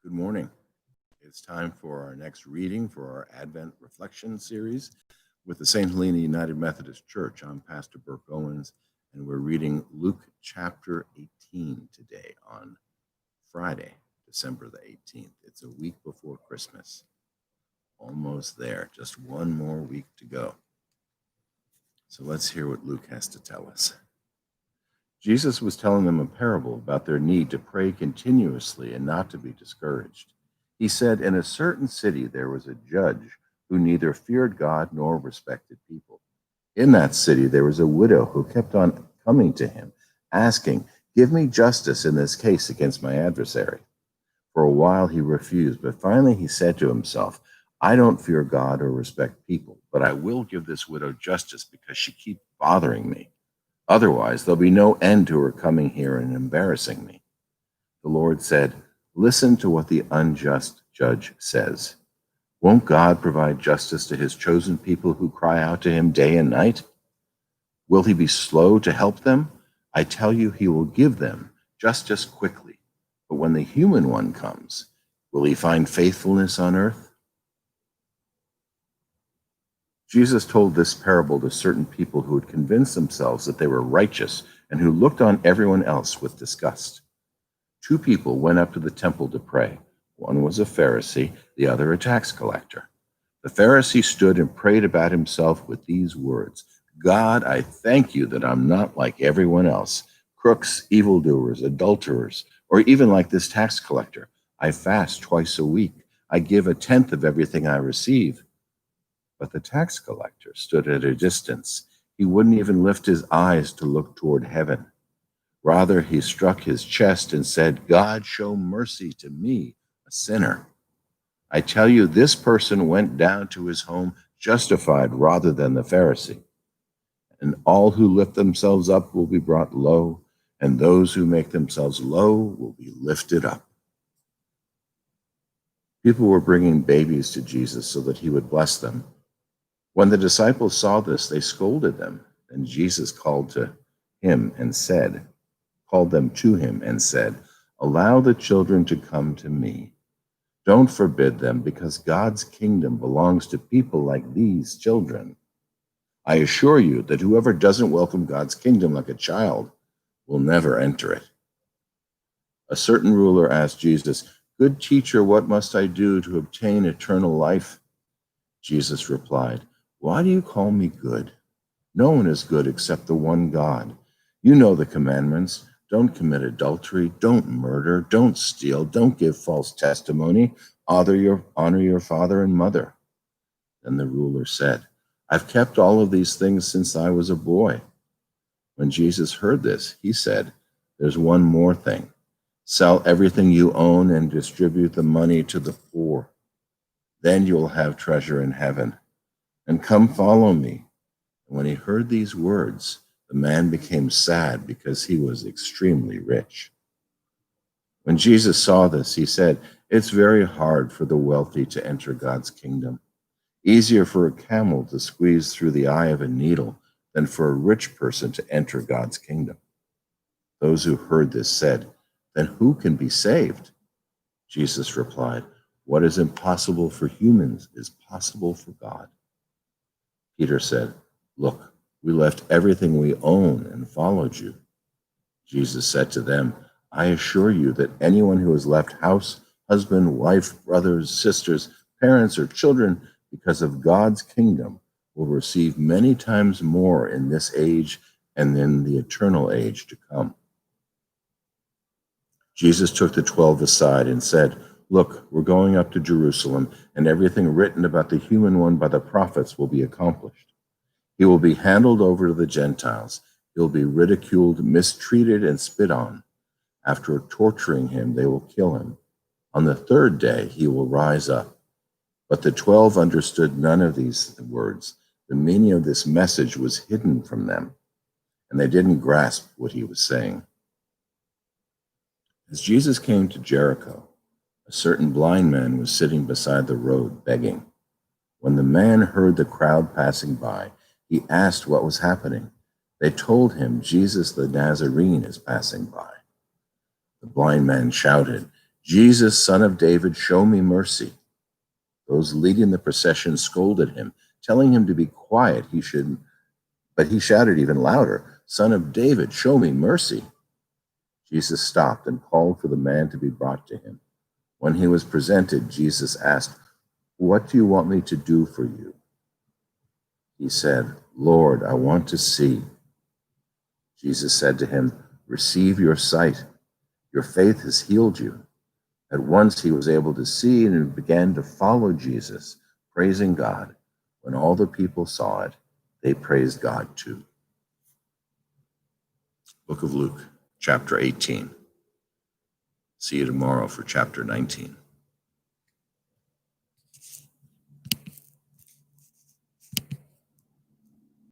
Good morning. It's time for our next reading for our Advent Reflection series with the St. Helena United Methodist Church. I'm Pastor Burke Owens, and we're reading Luke chapter 18 today on Friday, December the 18th. It's a week before Christmas. Almost there, just one more week to go. So let's hear what Luke has to tell us. Jesus was telling them a parable about their need to pray continuously and not to be discouraged. He said, in a certain city there was a judge who neither feared God nor respected people. In that city there was a widow who kept on coming to him, asking, "Give me justice in this case against my adversary." For a while he refused, but finally he said to himself, "I don't fear God or respect people, but I will give this widow justice because she keeps bothering me. Otherwise, there'll be no end to her coming here and embarrassing me." The Lord said, "Listen to what the unjust judge says. Won't God provide justice to his chosen people who cry out to him day and night? Will he be slow to help them? I tell you, he will give them justice quickly. But when the human one comes, will he find faithfulness on earth?" Jesus told this parable to certain people who had convinced themselves that they were righteous and who looked on everyone else with disgust. Two people went up to the temple to pray. One was a Pharisee, the other a tax collector. The Pharisee stood and prayed about himself with these words, "God, I thank you that I'm not like everyone else, crooks, evildoers, adulterers, or even like this tax collector. I fast twice a week. I give a tenth of everything I receive." But the tax collector stood at a distance. He wouldn't even lift his eyes to look toward heaven. Rather, he struck his chest and said, "God, show mercy to me, a sinner." I tell you, this person went down to his home justified rather than the Pharisee. And all who lift themselves up will be brought low, and those who make themselves low will be lifted up. People were bringing babies to Jesus so that he would bless them. When the disciples saw this, they scolded them, and Jesus called them to him and said, "Allow the children to come to me. Don't forbid them, because God's kingdom belongs to people like these children. I assure you that whoever doesn't welcome God's kingdom like a child will never enter it." A certain ruler asked Jesus, "Good teacher, what must I do to obtain eternal life?" Jesus replied, "Why do you call me good? No one is good except the one God. You know the commandments. Don't commit adultery. Don't murder. Don't steal. Don't give false testimony. Honor your father and mother." Then the ruler said, "I've kept all of these things since I was a boy." When Jesus heard this, he said, "There's one more thing. Sell everything you own and distribute the money to the poor. Then you'll have treasure in heaven. And come follow me." And when he heard these words, the man became sad because he was extremely rich. When Jesus saw this, he said, "It's very hard for the wealthy to enter God's kingdom. Easier for a camel to squeeze through the eye of a needle than for a rich person to enter God's kingdom." Those who heard this said, "Then who can be saved?" Jesus replied, "What is impossible for humans is possible for God." Peter said, "Look, we left everything we own and followed you." Jesus said to them, "I assure you that anyone who has left house, husband, wife, brothers, sisters, parents, or children because of God's kingdom will receive many times more in this age and in the eternal age to come." Jesus took the 12 aside and said, "Look, we're going up to Jerusalem, and everything written about the human one by the prophets will be accomplished. He will be handed over to the Gentiles. He'll be ridiculed, mistreated, and spit on. After torturing him, they will kill him. On the third day, he will rise up." But the 12 understood none of these words. The meaning of this message was hidden from them, and they didn't grasp what he was saying. As Jesus came to Jericho, a certain blind man was sitting beside the road begging. When the man heard the crowd passing by, he asked what was happening. They told him, "Jesus the Nazarene is passing by." The blind man shouted, Jesus, Son of David, show me mercy. Those leading the procession scolded him, telling him to be quiet. But he shouted even louder, Son of David, show me mercy. Jesus stopped and called for the man to be brought to him. When he was presented, Jesus asked, What do you want me to do for you? He said, Lord, I want to see. Jesus said to him, Receive your sight. Your faith has healed you. At once he was able to see and began to follow Jesus, praising God. When all the people saw it, they praised God too. Book of Luke, chapter 18. See you tomorrow for chapter 19.